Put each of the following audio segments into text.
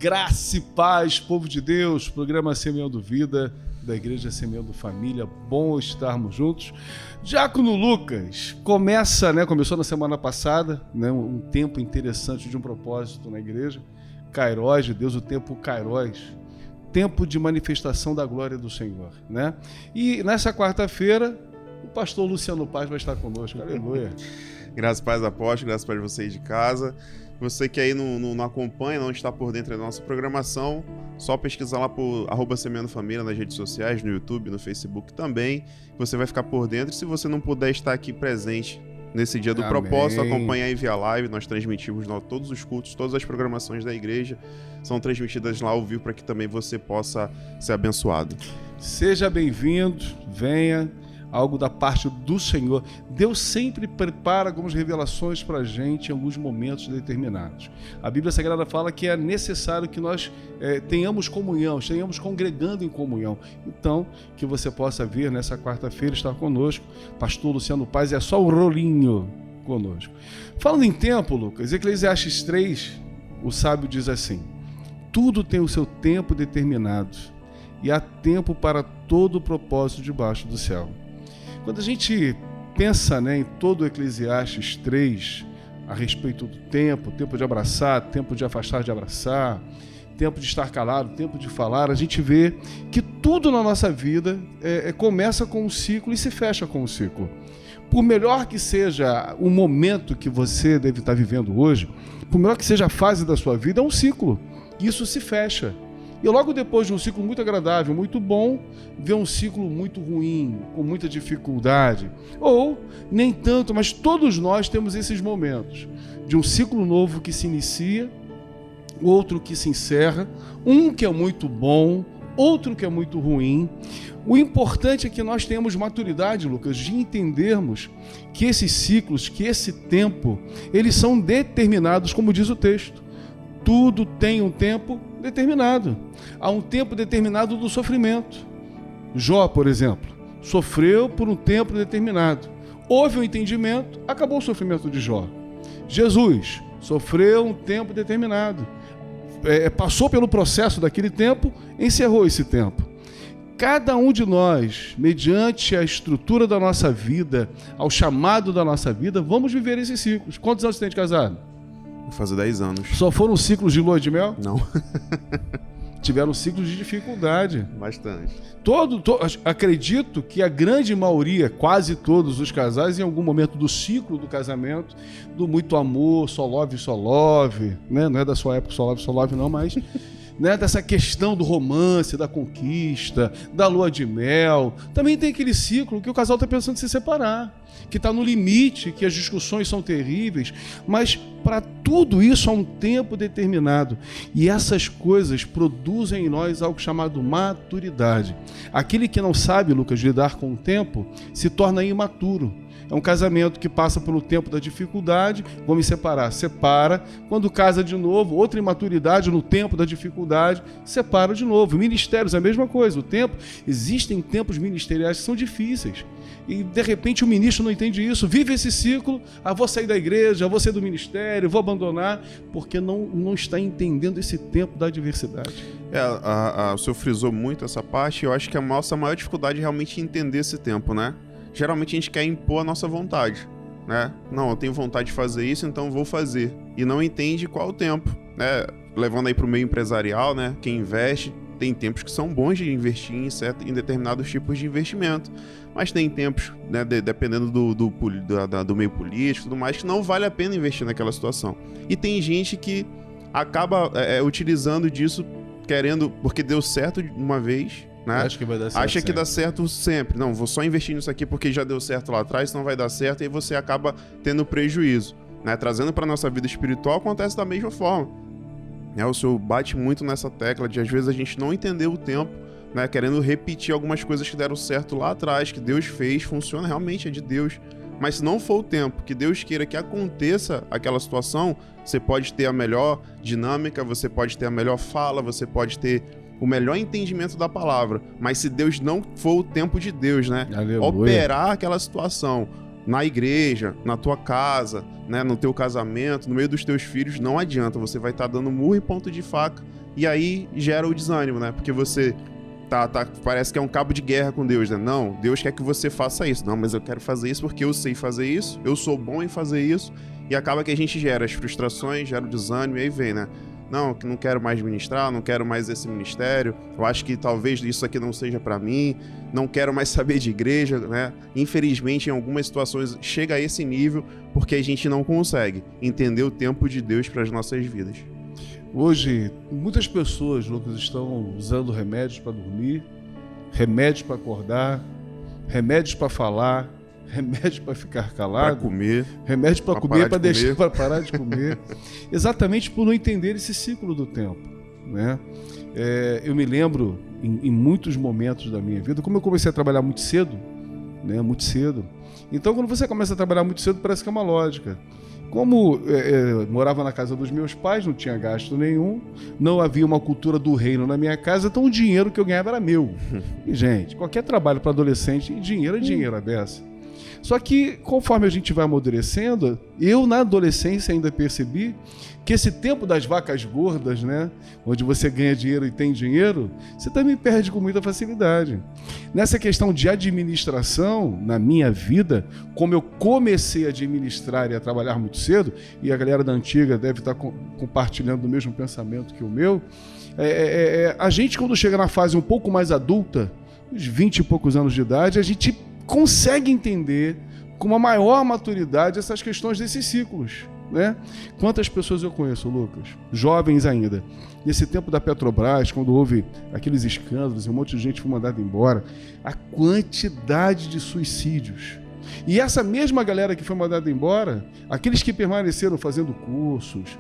Graça e paz, povo de Deus, programa Semeando Vida, da Igreja Semeando Família, bom estarmos juntos. Diácono Lucas, começou na semana passada, um tempo interessante de um propósito na igreja, Kairos de Deus, o tempo Kairos, tempo de manifestação da glória do Senhor, né? E nessa quarta-feira, o pastor Luciano Paz vai estar conosco, aleluia. Graças a paz, apóstolo, graças a paz de vocês de casa. Você que aí não acompanha, não está por dentro da nossa programação, só pesquisar lá por @Semeando Família nas redes sociais, no YouTube, no Facebook também. Você vai ficar por dentro. Se você não puder estar aqui presente nesse dia do propósito, acompanha aí via live. Nós transmitimos todos os cultos, todas as programações da igreja são transmitidas lá ao vivo para que também você possa ser abençoado. Seja bem-vindo, venha. Algo da parte do Senhor. Deus sempre prepara algumas revelações para a gente em alguns momentos determinados. A Bíblia Sagrada fala que é necessário que nós tenhamos comunhão, estejamos congregando em comunhão. Então, que você possa vir nessa quarta-feira, estar conosco. Pastor Luciano Paz é só um rolinho conosco. Falando em tempo, Lucas, Eclesiastes 3, o sábio diz assim: tudo tem o seu tempo determinado e há tempo para todo o propósito debaixo do céu. Quando a gente pensa em todo o Eclesiastes 3, a respeito do tempo de abraçar, tempo de afastar de abraçar, tempo de estar calado, tempo de falar, a gente vê que tudo na nossa vida começa com um ciclo e se fecha com um ciclo. Por melhor que seja o momento que você deve estar vivendo hoje, por melhor que seja a fase da sua vida, é um ciclo. Isso se fecha. E logo depois de um ciclo muito agradável, muito bom, vem um ciclo muito ruim, com muita dificuldade. Ou, nem tanto, mas todos nós temos esses momentos de um ciclo novo que se inicia, outro que se encerra, um que é muito bom, outro que é muito ruim. O importante é que nós tenhamos maturidade, Lucas, de entendermos que esses ciclos, que esse tempo, eles são determinados, como diz o texto. Tudo tem um tempo determinado. Há um tempo determinado do sofrimento. Jó, por exemplo, sofreu por um tempo determinado. Houve um entendimento, acabou o sofrimento de Jó. Jesus sofreu um tempo determinado. Passou pelo processo daquele tempo, encerrou esse tempo. Cada um de nós, mediante a estrutura da nossa vida, ao chamado da nossa vida, vamos viver esses ciclos. Quantos anos você tem de casado? Vou fazer 10 anos. Só foram ciclos de lua de mel? Não. Tiveram ciclos de dificuldade. Bastante. Acredito que a grande maioria, quase todos os casais, em algum momento do ciclo do casamento, do muito amor, só love, né? Não é da sua época só love não, mas dessa questão do romance, da conquista, da lua de mel. Também tem aquele ciclo que o casal está pensando em se separar, que está no limite, que as discussões são terríveis, mas para tudo isso há um tempo determinado. E essas coisas produzem em nós algo chamado maturidade. Aquele que não sabe, Lucas, lidar com o tempo, se torna imaturo. É um casamento que passa pelo tempo da dificuldade, vou me separar, separa. Quando casa de novo, outra imaturidade no tempo da dificuldade, separa de novo. Ministérios, a mesma coisa. O tempo, existem tempos ministeriais que são difíceis. E, de repente, o ministro não entende isso, vive esse ciclo, vou sair da igreja, vou sair do ministério, vou abandonar, porque não está entendendo esse tempo da adversidade. O senhor frisou muito essa parte, eu acho que a nossa maior dificuldade é realmente entender esse tempo, né? Geralmente a gente quer impor a nossa vontade, né? Não, eu tenho vontade de fazer isso, então vou fazer. E não entende qual o tempo, né? Levando aí para o meio empresarial, né? Quem investe, tem tempos que são bons de investir em determinados tipos de investimento. Mas tem tempos, né, dependendo do meio político e tudo mais, que não vale a pena investir naquela situação. E tem gente que acaba utilizando disso, querendo, porque deu certo uma vez, né? Acha que vai dar certo. Acha que dá certo sempre. Não, vou só investir nisso aqui porque já deu certo lá atrás, senão vai dar certo, e aí você acaba tendo prejuízo, né? Trazendo para nossa vida espiritual, acontece da mesma forma. O senhor bate muito nessa tecla de, às vezes, a gente não entender o tempo, né? Querendo repetir algumas coisas que deram certo lá atrás, que Deus fez, funciona, realmente é de Deus. Mas se não for o tempo que Deus queira que aconteça aquela situação, você pode ter a melhor dinâmica, você pode ter a melhor fala, você pode ter o melhor entendimento da palavra, mas se Deus não for o tempo de Deus, né? Aleluia. Operar aquela situação, na igreja, na tua casa, né, no teu casamento, no meio dos teus filhos, não adianta, você vai estar dando murro e ponto de faca, e aí gera o desânimo, né? Porque você parece que é um cabo de guerra com Deus, né? Não, Deus quer que você faça isso. Não, mas eu quero fazer isso porque eu sei fazer isso, eu sou bom em fazer isso, e acaba que a gente gera as frustrações, gera o desânimo, e aí vem, né? Não, que não quero mais ministrar, não quero mais esse ministério, eu acho que talvez isso aqui não seja para mim, não quero mais saber de igreja, né? Infelizmente, em algumas situações, chega a esse nível porque a gente não consegue entender o tempo de Deus para as nossas vidas. Hoje, muitas pessoas, Lucas, estão usando remédios para dormir, remédios para acordar, remédios para falar, remédios para ficar calado, para comer, remédios para comer, para deixar, para parar de comer, exatamente por não entender esse ciclo do tempo, né? Eu me lembro em muitos momentos da minha vida, como eu comecei a trabalhar muito cedo, né? Muito cedo. Então, quando você começa a trabalhar muito cedo, parece que é uma lógica. Como morava na casa dos meus pais, não tinha gasto nenhum, não havia uma cultura do reino na minha casa, então o dinheiro que eu ganhava era meu. E, gente, qualquer trabalho para adolescente, dinheiro é dinheiro, a beça. Só que, conforme a gente vai amadurecendo, eu na adolescência ainda percebi que esse tempo das vacas gordas, né, onde você ganha dinheiro e tem dinheiro, você também perde com muita facilidade. Nessa questão de administração, na minha vida, como eu comecei a administrar e a trabalhar muito cedo, e a galera da antiga deve estar compartilhando o mesmo pensamento que o meu, a gente, quando chega na fase um pouco mais adulta, uns 20 e poucos anos de idade, a gente consegue entender com uma maior maturidade essas questões desses ciclos, né? Quantas pessoas eu conheço, Lucas, jovens ainda, nesse tempo da Petrobras, quando houve aqueles escândalos e um monte de gente foi mandada embora, a quantidade de suicídios. E essa mesma galera que foi mandada embora, aqueles que permaneceram fazendo cursos,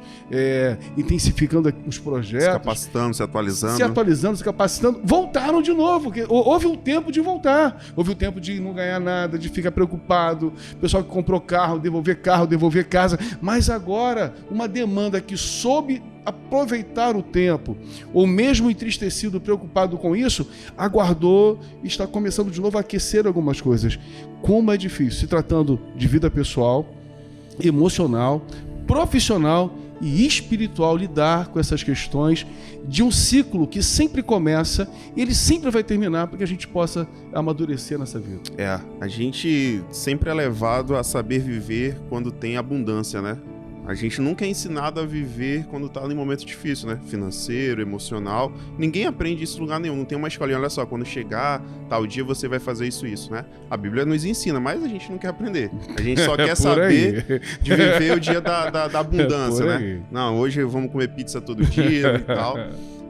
intensificando os projetos, se capacitando, se capacitando, voltaram de novo. Houve um tempo de voltar, houve um tempo de não ganhar nada, de ficar preocupado, pessoal que comprou carro, devolver casa, mas agora uma demanda que soube aproveitar o tempo, ou mesmo entristecido, preocupado com isso, aguardou e está começando de novo a aquecer algumas coisas. Como é difícil, se tratando de vida pessoal, emocional, profissional e espiritual, lidar com essas questões de um ciclo que sempre começa e ele sempre vai terminar para que a gente possa amadurecer nessa vida. A gente sempre é levado a saber viver quando tem abundância, né? A gente nunca é ensinado a viver quando tá em momento difícil, né? Financeiro, emocional. Ninguém aprende isso em lugar nenhum. Não tem uma escolinha, olha só, quando chegar tal dia você vai fazer isso, né? A Bíblia nos ensina, mas a gente não quer aprender. A gente só quer saber de viver o dia da abundância, né? Não, hoje vamos comer pizza todo dia e tal.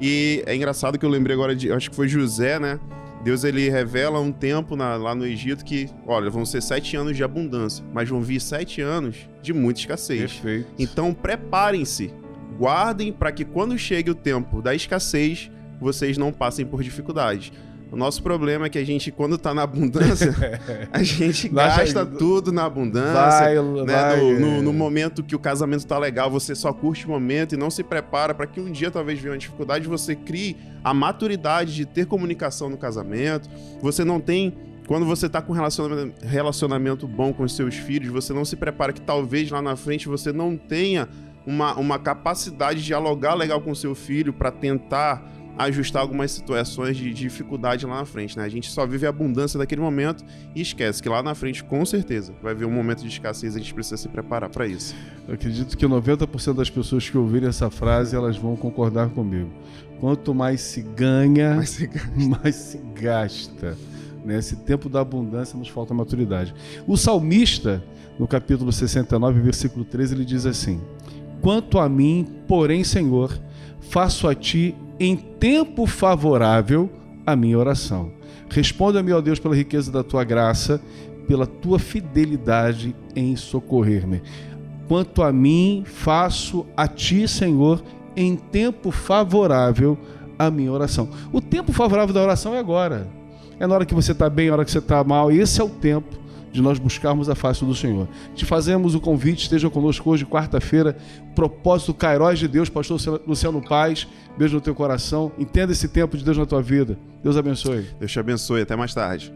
E é engraçado que eu lembrei agora acho que foi José, né? Deus, ele revela um tempo lá no Egito que, olha, vão ser 7 anos de abundância, mas vão vir 7 anos de muita escassez. Perfeito. Então, preparem-se, guardem para que quando chegue o tempo da escassez, vocês não passem por dificuldades. O nosso problema é que a gente, quando tá na abundância, a gente gasta tudo na abundância. No momento que o casamento tá legal, você só curte o momento e não se prepara para que um dia talvez venha uma dificuldade, você crie a maturidade de ter comunicação no casamento. Você não tem... Quando você tá com relacionamento bom com os seus filhos, você não se prepara que talvez lá na frente você não tenha uma capacidade de dialogar legal com o seu filho para tentar ajustar algumas situações de dificuldade lá na frente, né? A gente só vive a abundância daquele momento e esquece que lá na frente, com certeza, vai vir um momento de escassez e a gente precisa se preparar para isso. Eu acredito que 90% das pessoas que ouvirem essa frase, elas vão concordar comigo. Quanto mais se ganha, mais se gasta. Nesse tempo da abundância nos falta maturidade. O salmista, no capítulo 69, versículo 13, ele diz assim: quanto a mim, porém, Senhor, faço a ti em tempo favorável a minha oração. Responda-me, ó Deus, pela riqueza da tua graça, pela tua fidelidade em socorrer-me. Quanto a mim, faço a ti, Senhor, em tempo favorável a minha oração. O tempo favorável da oração é agora. É na hora que você está bem, na hora que você está mal. Esse é o tempo de nós buscarmos a face do Senhor. Te fazemos o convite, esteja conosco hoje, quarta-feira, propósito Kairos de Deus, pastor Luciano Paz, beijo no teu coração, entenda esse tempo de Deus na tua vida. Deus abençoe. Deus te abençoe, até mais tarde.